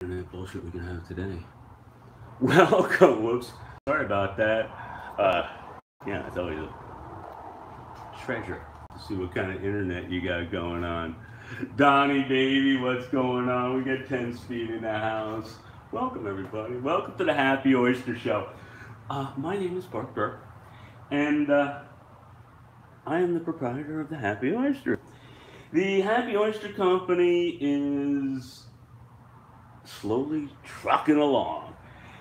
Internet bullshit we can have today. Welcome. Whoops. Sorry about that. Yeah, it's always a treasure to see what kind of internet you got going on. Donnie, baby, what's going on? We got 10 Speed in the house. Welcome, everybody. Welcome to the Happy Oyster Show. My name is Bart Burke, and I am the proprietor of the Happy Oyster. The Happy Oyster Company is slowly trucking along,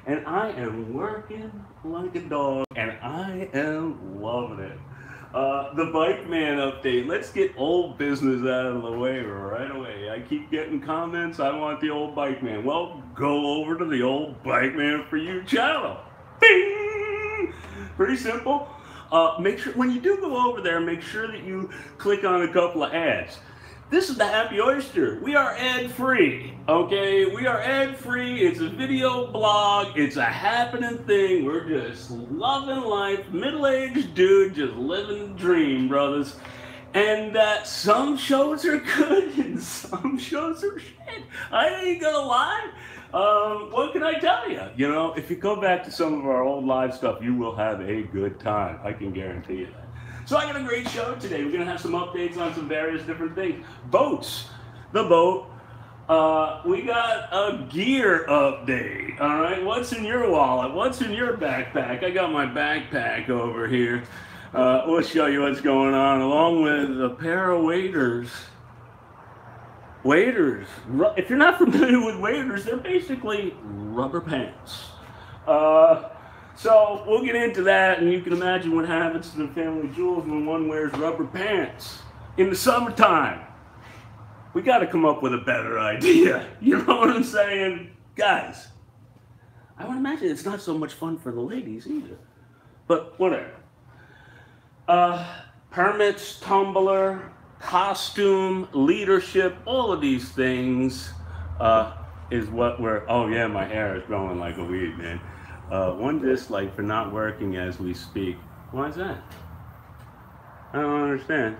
and I am working like a dog, and I am loving it. The Bike Man update. Let's get old business out of the way right away. I keep getting comments, I want the old Bike Man. Well, go over to the old Bike Man for You channel. Bing! Pretty simple. Make sure, when you do go over there, make sure that you click on a couple of ads. This is the Happy Oyster. We are ad-free, okay? We are ad-free. It's a video blog. It's a happening thing. We're just loving life. Middle-aged dude just living the dream, brothers. And some shows are good and some shows are shit. I ain't gonna lie. What can I tell you? You know, if you go back to some of our old live stuff, you will have a good time. I can guarantee you that. So I got a great show today. We're going to have some updates on some various different things. Boats. The boat. We got a gear update. All right. What's in your wallet? What's in your backpack? I got my backpack over here. We'll show you what's going on, along with a pair of waders. Waders. If you're not familiar with waders, they're basically rubber pants. So we'll get into that, and you can imagine what happens to the family jewels when one wears rubber pants in the summertime. We got to come up with a better idea. You know what I'm saying? Guys, I would imagine it's not so much fun for the ladies either. But whatever. Permits, tumbler, costume, leadership, all of these things is what we're... Oh yeah, my hair is growing like a weed, man. One dislike for not working as we speak. Why is that? I don't understand.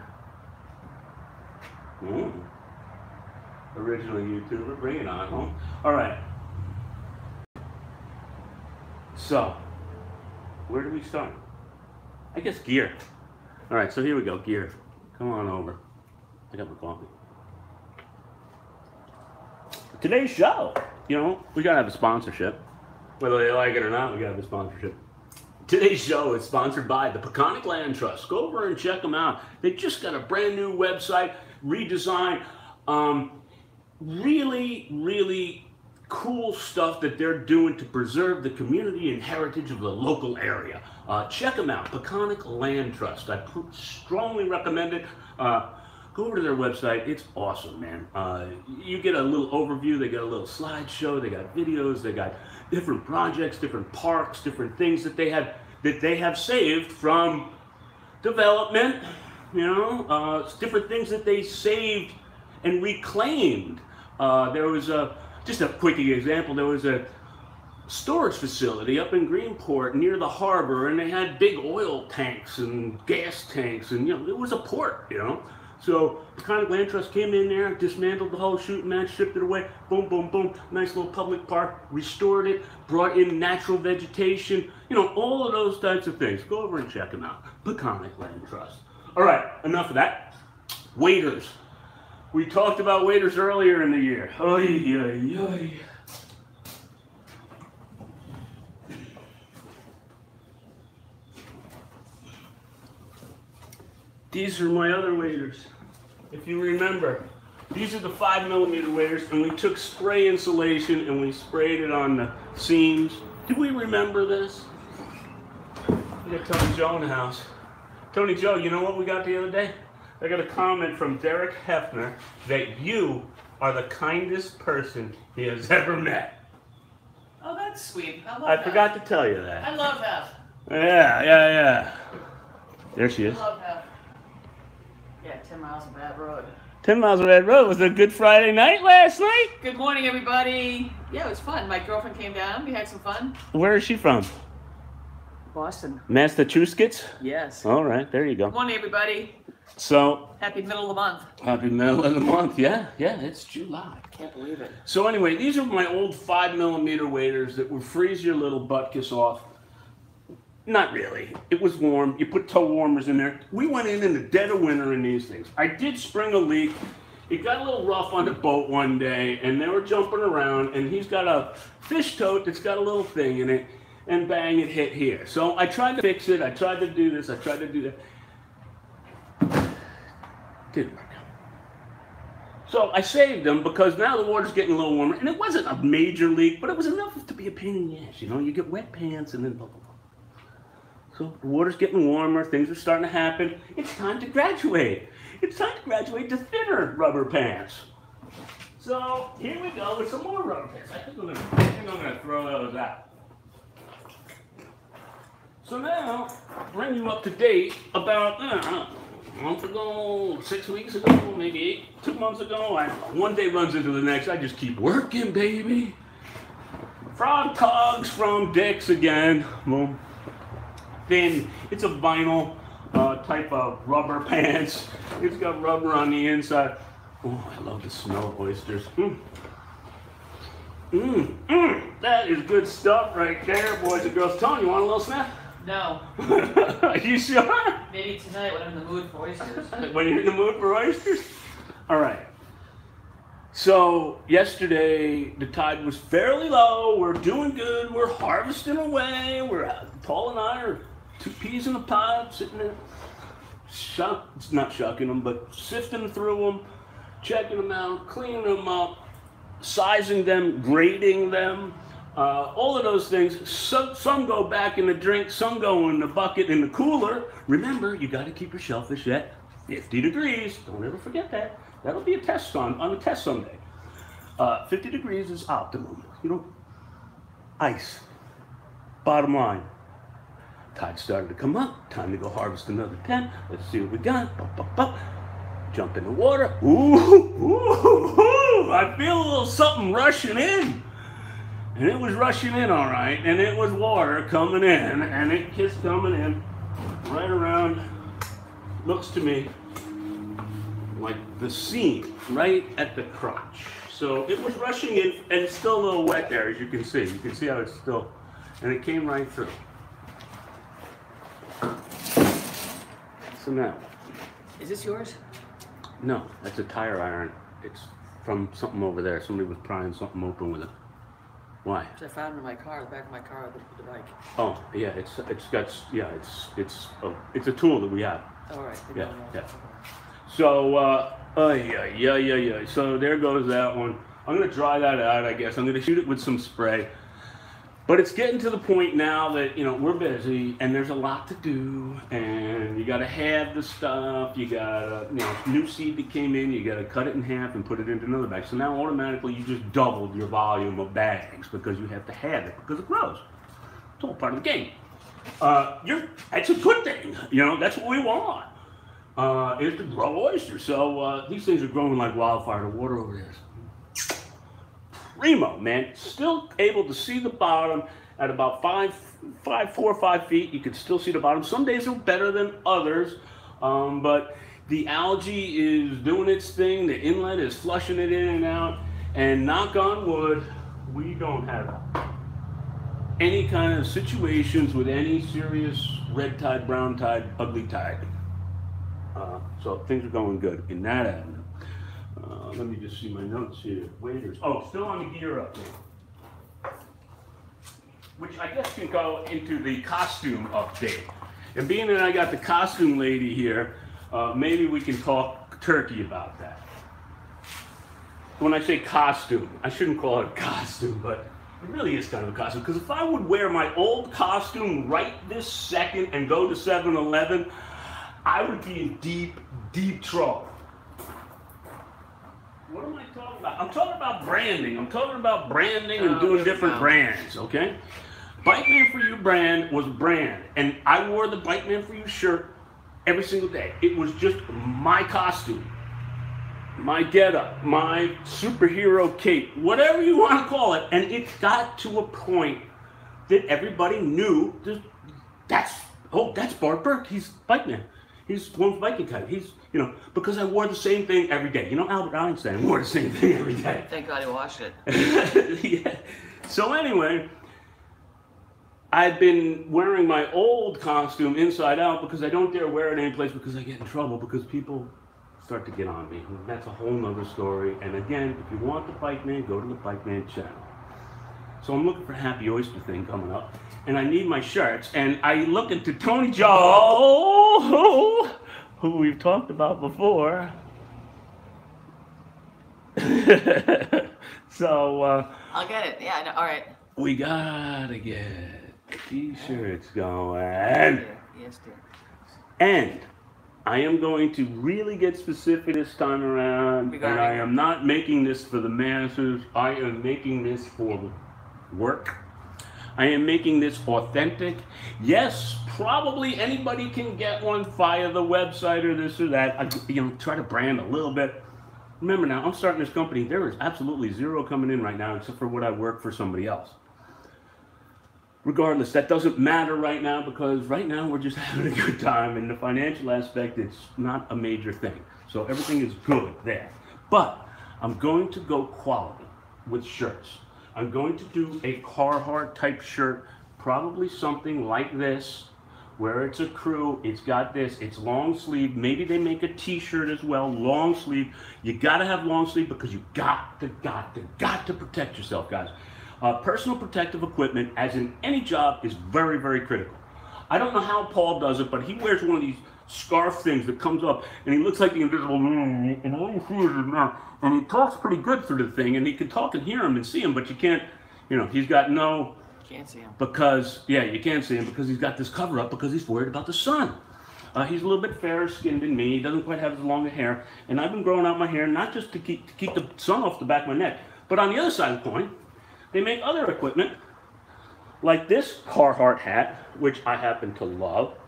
Original YouTuber, bring it on home. Alright. So, where do we start? I guess gear. Alright, so here we go, gear. Come on over. I got my coffee. Today's show, you know, we gotta have a sponsorship. Whether they like it or not, we got the sponsorship. Today's show is sponsored by the Peconic Land Trust. Go over and check them out. They just got a brand new website, redesign. Really cool stuff that they're doing to preserve the community and heritage of the local area. Check them out, Peconic Land Trust. I strongly recommend it. Go over to their website. It's awesome, man. You get a little overview. They got a little slideshow. They got videos. They got different projects, different parks, different things that they have saved from development. You know, different things that they saved and reclaimed. There was just a quick example. There was a storage facility up in Greenport near the harbor, and they had big oil tanks and gas tanks, and you know, it was a port. You know. So Peconic Land Trust came in there, dismantled the whole shooting match, shipped it away, boom, boom, boom, nice little public park, restored it, brought in natural vegetation, you know, all of those types of things. Go over and check them out. Peconic Land Trust. All right, enough of that. Waders. We talked about waders earlier in the year. Oy, oy, oy. These are my other waders. If you remember, these are the 5mm waders, and we took spray insulation and we sprayed it on the seams. Do we remember this? We got Tony Joe in the house. Tony Joe, you know what we got the other day? I got a comment from Derek Hefner that you are the kindest person he has ever met. Oh, that's sweet. I forgot to tell you that. I love Hef. Yeah. There she is. I love Hef. Yeah, 10 miles of bad road. 10 miles of Red Road. Was it a good Friday night last night? Good morning, everybody. Yeah, it was fun. My girlfriend came down. We had some fun. Where is she from? Boston. Massachusetts? Yes. All right, there you go. Good morning, everybody. So Happy middle of the month. happy middle of the month. Yeah, it's July. Can't believe it. So anyway, these are my old 5mm waders that would freeze your little butt kiss off. Not really. It was warm. You put toe warmers in there. We went in the dead of winter in these things. I did spring a leak. It got a little rough on the boat one day, and they were jumping around, and he's got a fish tote that's got a little thing in it, and bang, it hit here. So I tried to fix it. I tried to do this. I tried to do that. Didn't work. So I saved them because now the water's getting a little warmer, and it wasn't a major leak, but it was enough to be a pain in the ass. You know, you get wet pants and then blah, blah, blah. So the water's getting warmer, things are starting to happen. It's time to graduate. It's time to graduate to thinner rubber pants. So here we go with some more rubber pants. I think I'm gonna throw those out. So now, bring you up to date about a month ago, 6 weeks ago, maybe 2 months ago. One day runs into the next. I just keep working, baby. Frog Togs from Dick's again. Well, thin. It's a vinyl type of rubber pants. It's got rubber on the inside. Oh, I love the smell of oysters. That is good stuff right there, boys and girls. Tony, you want a little snack? No. Are you sure? Maybe tonight when I'm in the mood for oysters. When you're in the mood for oysters? All right. So yesterday the tide was fairly low. We're doing good. We're harvesting away. Paul and I are 2 peas in a pod, sitting there, not shucking them, but sifting through them, checking them out, cleaning them up, sizing them, grading them, all of those things. Some go back in the drink, some go in the bucket in the cooler. Remember, you got to keep your shellfish at 50 degrees. Don't ever forget that. That'll be a test on a test someday. 50 degrees is optimum. You know, ice. Bottom line. Tide started to come up. Time to go harvest another 10. Let's see what we got. Bop, bop, bop. Jump in the water. Ooh, I feel a little something rushing in. And it was rushing in all right. And it was water coming in. And it keeps coming in right around, looks to me like the seam, right at the crotch. So it was rushing in, and it's still a little wet there, as you can see. You can see how it's still, and it came right through. So now. Is this yours? No, that's a tire iron. It's from something over there. Somebody was prying something open with it. Why? Because I found it in my car, the back of my car, the bike. Oh, yeah, it's a tool that we have. All right. Yeah. So, yeah. So there goes that one. I'm gonna dry that out, I guess. I'm gonna shoot it with some spray. But it's getting to the point now that, you know, we're busy and there's a lot to do, and you gotta have the stuff. You gotta, you know, new seed that came in, you gotta cut it in half and put it into another bag. So now automatically you just doubled your volume of bags because you have to have it because it grows. It's all part of the game. That's a good thing. You know, that's what we want. Is to grow oysters. So these things are growing like wildfire. The water over there is primo, man. Still able to see the bottom at about 4 or 5 feet. You can still see the bottom. Some days are better than others, but the algae is doing its thing. The inlet is flushing it in and out. And knock on wood, we don't have any kind of situations with any serious red tide, brown tide, ugly tide. So things are going good in that avenue. Let me just see my notes here. Waders. Oh, still on the gear up there. Which I guess can go into the costume update. And being that I got the costume lady here, maybe we can talk turkey about that. When I say costume, I shouldn't call it a costume, but it really is kind of a costume. Because if I would wear my old costume right this second and go to 7-Eleven, I would be in deep, deep trouble. What am I talking about? I'm talking about branding. I'm talking about branding and doing different brands, okay? Bite Man For You brand was a brand. And I wore the Bite Man For You shirt every single day. It was just my costume, my getup, my superhero cape, whatever you want to call it. And it got to a point that everybody knew that's Bart Burke. He's Bite Man. He's one Viking kite. He's, you know, because I wore the same thing every day. You know, Albert Einstein wore the same thing every day. Thank God he washed it. Yeah. So anyway, I've been wearing my old costume inside out because I don't dare wear it anyplace because I get in trouble because people start to get on me. And that's a whole nother story. And again, if you want the Bike Man, go to the Bike Man channel. So I'm looking for Happy Oyster thing coming up. And I need my shirts. And I look into Tony Joe, who we've talked about before. So, I'll get it. Yeah, I know. All right. we gotta get t-shirts going. Yes, dear. And I am going to really get specific this time around. And I am not making this for the masses. I am making this for work. I am making this authentic. Yes, probably anybody can get one via the website or this or that. I, try to brand a little bit. Remember now, I'm starting this company. There is absolutely zero coming in right now except for what I work for somebody else. Regardless, that doesn't matter right now because right now we're just having a good time and the financial aspect, it's not a major thing. So everything is good there. But I'm going to go quality with shirts. I'm going to do a Carhartt type shirt, probably something like this, where it's a crew, it's got this, it's long sleeve, maybe they make a t-shirt as well, long sleeve. You gotta have long sleeve because you got to protect yourself, guys. Personal protective equipment, as in any job, is very, very critical. I don't know how Paul does it, but he wears one of these scarf things that comes up, and he looks like the Invisible Man, and all you see is his mouth, and he talks pretty good through the thing, and he can talk and hear him and see him, but you can't, he's got no... Can't see him. Because, yeah, you can't see him because he's got this cover up because he's worried about the sun. He's a little bit fairer skinned than me. He doesn't quite have as long a hair. And I've been growing out my hair not just to keep the sun off the back of my neck, but on the other side of the coin, they make other equipment like this Carhartt hat, which I happen to love.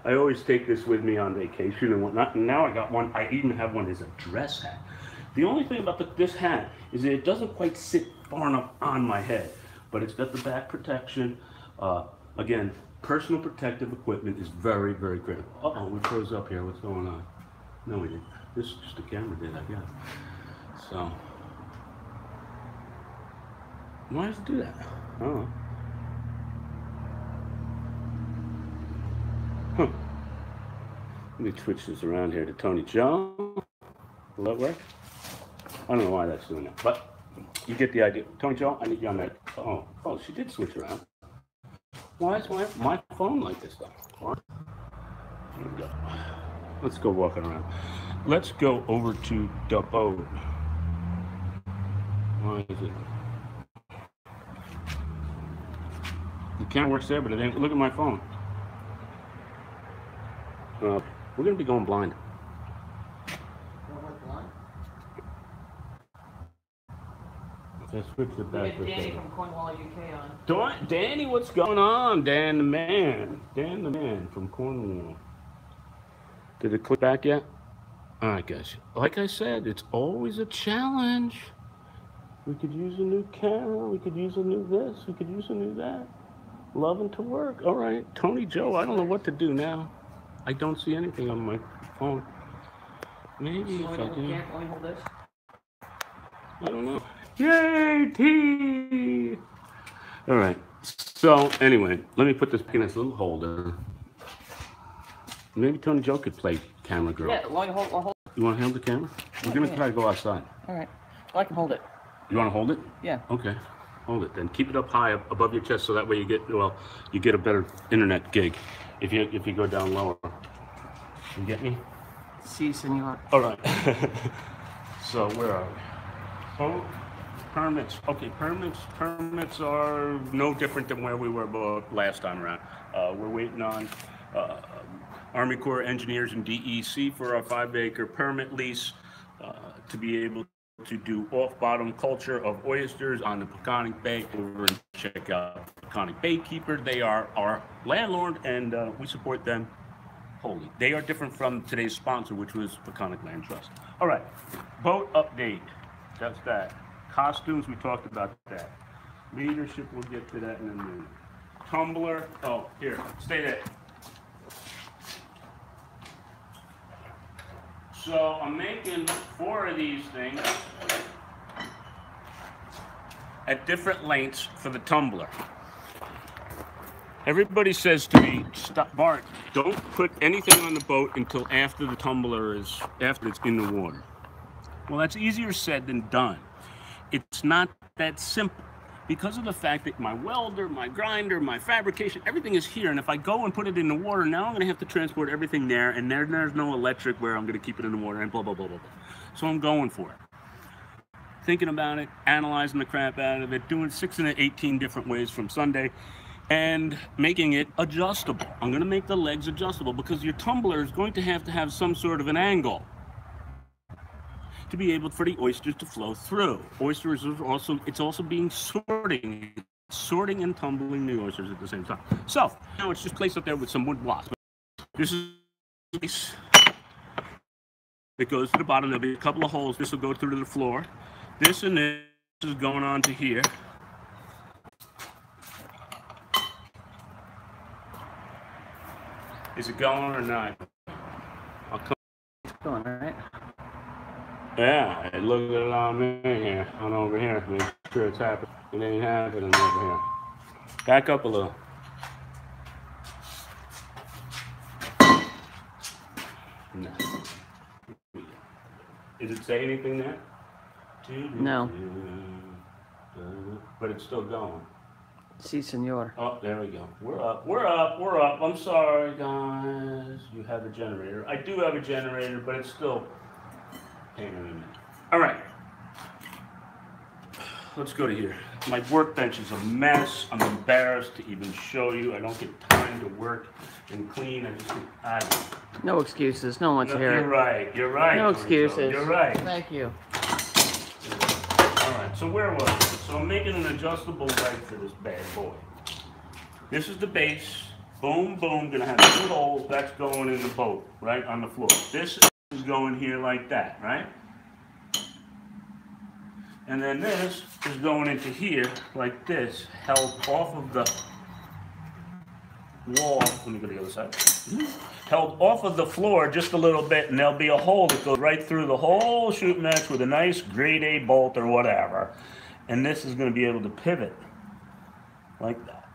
I always take this with me on vacation and whatnot. And now I got one. I even have one as a dress hat. The only thing about this hat is that it doesn't quite sit far enough on my head. But it's got the back protection. Again, personal protective equipment is very, very critical. Uh-oh, we froze up here. What's going on? No, we didn't. This is just the camera did, I guess. So, why does it do that? Oh. Huh. Let me switch this around here to Tony Joe. Will that work? I don't know why that's doing that, but you get the idea. Tony Joe, I need you on that. Oh, she did switch around. Why is my phone like this though? What? Here we go. Let's go walking around. Let's go over to the boat. Why is it? The camera works there, but it ain't. Look at my phone. We're gonna be going blind. Let's switch it back. We get Danny from Cornwall, UK on. Danny, what's going on? Dan the man. Dan the man from Cornwall. Did it click back yet? I guess. Like I said, it's always a challenge. We could use a new camera. We could use a new this. We could use a new that. Loving to work. All right. Tony Joe, I don't know what to do now. I don't see anything on my phone. Maybe if I can. Hold this. I don't know. Yay, T! All right. So anyway, let me put this in this little holder. Maybe Tony Joe could play camera girl. Yeah, hold. You want to hold the camera? We're gonna try to go outside. All right. Well, I can hold it. You want to hold it? Yeah. Okay. Hold it. Then keep it up high above your chest, so that way you get a better internet gig. If you go down lower, you get me? Si, senor. All right. So where are we? Oh. Permits. Okay, permits are no different than where we were last time around. We're waiting on Army Corps of Engineers and DEC for our 5-acre permit lease to be able to do off-bottom culture of oysters on the Peconic Bay. Over and check out Peconic Baykeeper. They are our landlord, and we support them wholly. They are different from today's sponsor, which was Peconic Land Trust. All right, boat update. That's that. Costumes, we talked about that. Leadership, we'll get to that in a minute. Tumbler, oh, here, stay there. So I'm making 4 of these things at different lengths for the tumbler. Everybody says to me, "Stop, Bart, don't put anything on the boat until after the tumbler is, after it's in the water." Well, that's easier said than done. It's not that simple because of the fact that my welder, my grinder, my fabrication, everything is here. And if I go and put it in the water, now I'm going to have to transport everything there. And there's no electric where I'm going to keep it in the water and blah, blah, blah, blah, blah. So I'm going for it. Thinking about it, analyzing the crap out of it, doing 6 and 18 different ways from Sunday, and making it adjustable. I'm going to make the legs adjustable because your tumbler is going to have some sort of an angle to be able for the oysters to flow through. Oysters are also, it's also being sorting and tumbling the oysters at the same time. So now it's just placed up there with some wood blocks. This is a piece that goes to the bottom. There'll be a couple of holes. This will go through to the floor. This and this is going on to here. Is it going or not? I'll come. It's going, right? Yeah, look at it on me here, on over here. Make sure it's happening. It ain't happening over here. Back up a little. No. Does it say anything there? No. But it's still going. Si, senor. Oh, there we go. We're up, we're up, we're up. I'm sorry, guys. You have a generator. I do have a generator, but it's still pain in the neck. All right. Let's go to here. My workbench is a mess. I'm embarrassed to even show you. I don't get time to work and clean. I don't know. No excuses. No one wants to hear it. You're right. You're right. No excuses. You're right. Thank you. All right. So where was it? So I'm making an adjustable leg for this bad boy. This is the base. Boom, boom. Gonna have 2 holes. That's going in the boat, right on the floor. This is going here like that, right? And then this is going into here like this, held off of the wall. Let me go to the other side. Held off of the floor just a little bit, and there'll be a hole that goes right through the whole shooting match with a nice grade A bolt or whatever. And this is going to be able to pivot like that.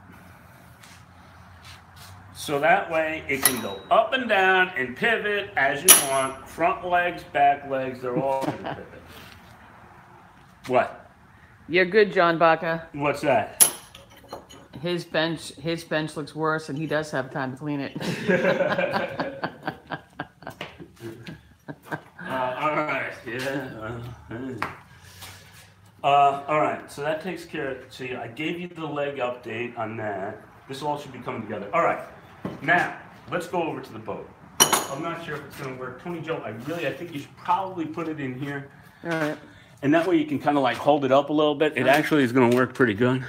So that way it can go up and down and pivot as you want. Front legs, back legs, they're all going to pivot. What? You're good, John Baca. What's that? His bench looks worse, and he does have time to clean it. All right. Yeah. All right. So that takes care of. See, I gave you the leg update on that. This all should be coming together. All right. Now let's go over to the boat. I'm not sure if it's going to work. Tony Joe, I think you should probably put it in here. All right. And that way you can kind of like hold it up a little bit. It actually is going to work pretty good.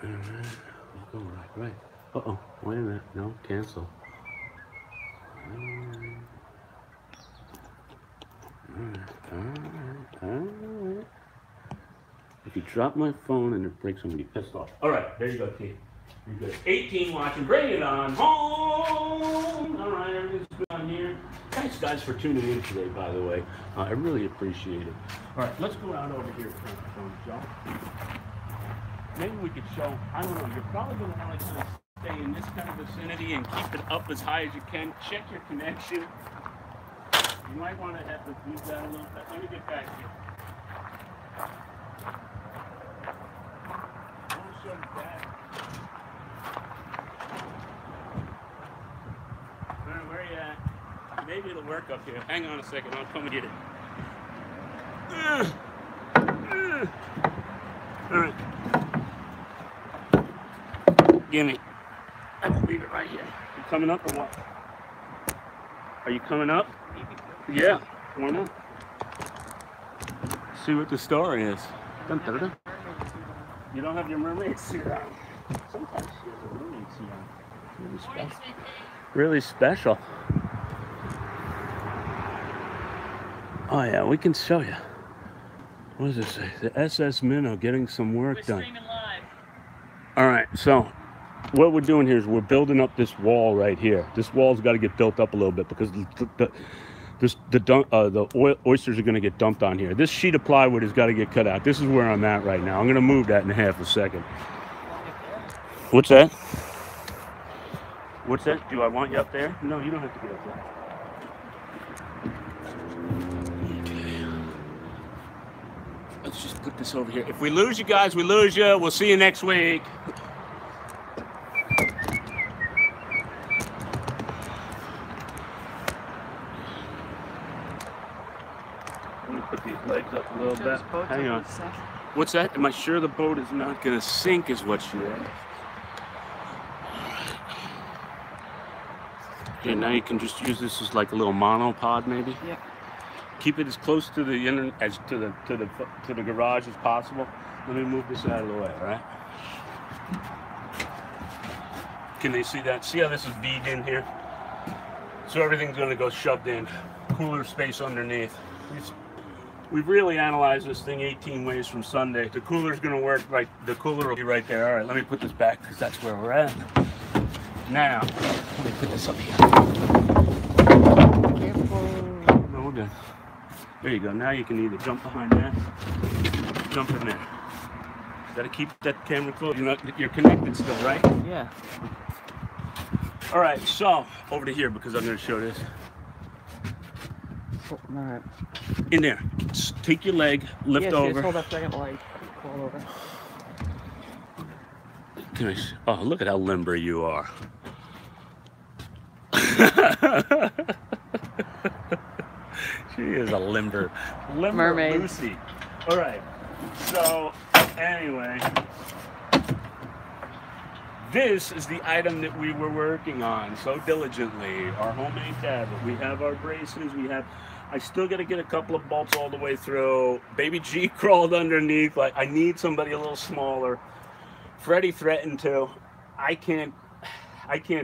All right. Go right. Uh-oh. Wait a minute. No, cancel. All right. If you drop my phone and it breaks, I'm going to be pissed off. All right. There you go, T. You're good. 18 watching. Bring it on home. All right. Everything's good on here. Thanks, guys, for tuning in today, by the way. I really appreciate it. All right, let's go out over here, Joe. Maybe we could show, I don't know, you're probably going to want to stay in this kind of vicinity and keep it up as high as you can. Check your connection. You might want to have to use that a little bit. Let me get back here. I want to show you that. Where are you at? Maybe it'll work up here. Hang on a second. I'll come and get it. All right. Gimme. I can leave it right here. You coming up or what? Are you coming up? Yeah. Why not? See what the story is. Dun, dun, dun. You don't have your mermaid suit on. Sometimes she has a mermaid suit on. Really special. Really special. Oh yeah, we can show you. What does it say? The SS Minnow getting some work done. We're streaming live. All right, so what we're doing here is we're building up this wall right here. This wall's got to get built up a little bit because the oysters are going to get dumped on here. This sheet of plywood has got to get cut out. This is where I'm at right now. I'm going to move that in half a second. What's that? What's that? Do I want you up there? No, you don't have to get up there. Okay. Let's just put this over here. If we lose you guys, we lose you. We'll see you next week. Legs up a little bit. Hang on. What's that? Am I sure the boat is not going to sink is what she asked. Okay, now you can just use this as like a little monopod maybe. Yep. Keep it as close to the to the garage as possible. Let me move this out of the way, all right? Can they see that? See how this is bead in here? So everything's going to go shoved in. Cooler space underneath. We've really analyzed this thing 18 ways from Sunday. The cooler's going to work right. The cooler will be right there. All right, let me put this back because that's where we're at. Now, let me put this up here. No, we're good. There you go. Now you can either jump behind that, jump in there. Got to keep that camera close. You're connected still, right? Yeah. All right, so over to here because I'm going to show this. All right. In there. Just take your leg, lift over. Just hold that second leg. Fall over. Can I, oh, look at how limber you are. She is a limber mermaid. Lucy. All right. So anyway, this is the item that we were working on so diligently. Our homemade tablet. We have our braces. I still got to get a couple of bolts all the way through. Baby G crawled underneath. Like, I need somebody a little smaller. Freddie threatened to. I can't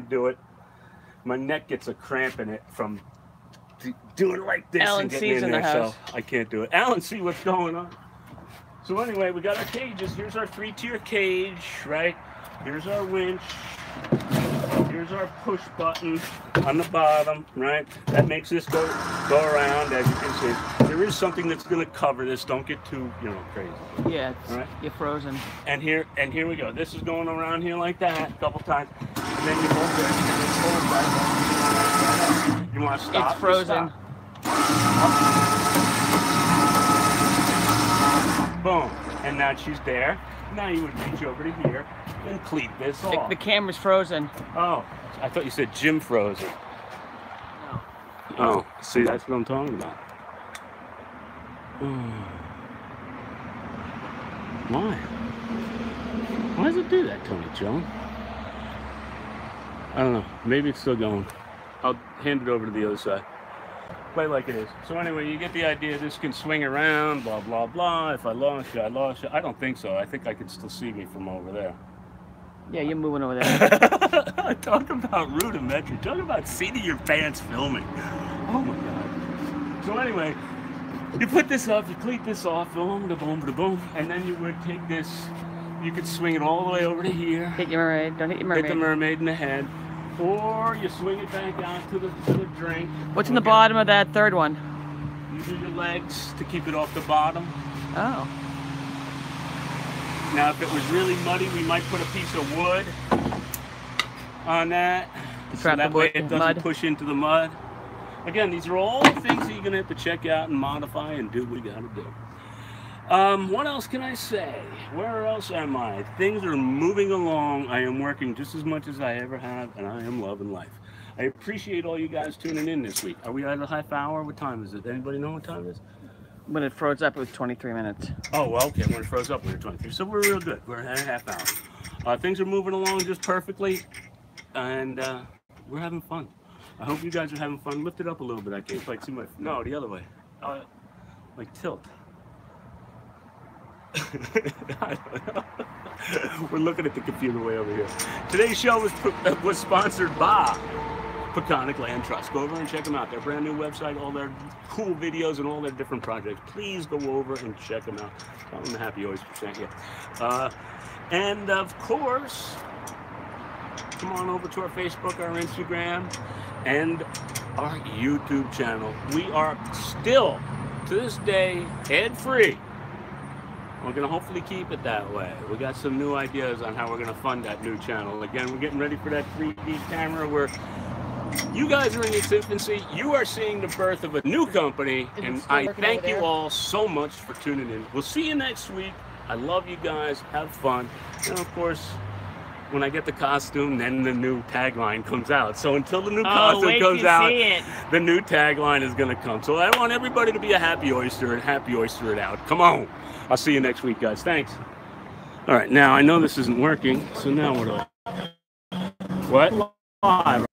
do it. My neck gets a cramp in it from doing it like this Alan and getting C's in in there, the house. so I can't do it. Alan, see what's going on. So anyway, we got our cages. Here's our 3-tier cage, right? Here's our winch. Here's our push button on the bottom, right? That makes this go around, as you can see. There is something that's going to cover this. Don't get too, crazy. Yeah, All right? you're frozen. And here we go. This is going around here like that a couple times. And then you hold this, and then hold that. You want to stop? It's frozen. Boom. And now she's there. Now you would reach over to here and cleat this off. The camera's frozen. Oh, I thought you said Jim frozen. No. Oh, see, that's what I'm talking about. Why? Why does it do that, Tony Joe? I don't know. Maybe it's still going. I'll hand it over to the other side. Play like it is. So anyway, you get the idea. This can swing around, blah, blah, blah. If I lost you, I lost you. I don't think so. I think I can still see me from over there. Yeah, you're moving over there. Talk about rudimentary. Talk about seating your pants filming. Oh my God. So anyway, you put this up, you cleat this off, boom, da boom, da boom, and then you would take this, you could swing it all the way over to here. Hit your mermaid. Don't hit your mermaid. Hit the mermaid in the head. Or you swing it back out to the drink. What's in the bottom of that third one? You do your legs to keep it off the bottom. Oh. Now, if it was really muddy, we might put a piece of wood on that. So that way it doesn't push into the mud. Again, these are all things that you're going to have to check out and modify and do what you got to do. What else can I say? Where else am I? Things are moving along. I am working just as much as I ever have, and I am loving life. I appreciate all you guys tuning in this week. Are we at a half hour? What time is it? Anybody know what time it is? When it froze up, it was 23 minutes. Oh, well, okay. When it froze up, we were 23. So we're real good. We're at a half hour. Things are moving along just perfectly, and we're having fun. I hope you guys are having fun. Lift it up a little bit. I can't quite see my... No, the other way. Like tilt. I don't know. We're looking at the computer way over here. Today's show was sponsored by Peconic Land Trust. Go over and check them out. Their brand new website, all their cool videos and all their different projects. Please go over and check them out. Tell them the Happy Oyster sent you. And of course, come on over to our Facebook, our Instagram, and our YouTube channel. We are still, to this day, ad-free. We're going to hopefully keep it that way. We got some new ideas on how we're going to fund that new channel. Again, we're getting ready for that 3D camera where you guys are in its infancy. You are seeing the birth of a new company, and I thank you all so much for tuning in. We'll see you next week. I love you guys. Have fun. And of course, when I get the costume, then the new tagline comes out. So until the new costume comes out, the new tagline is going to come. So I want everybody to be a happy oyster and happy oyster it out. Come on. I'll see you next week, guys. Thanks. All right. Now, I know this isn't working, so now what do I... What? Live.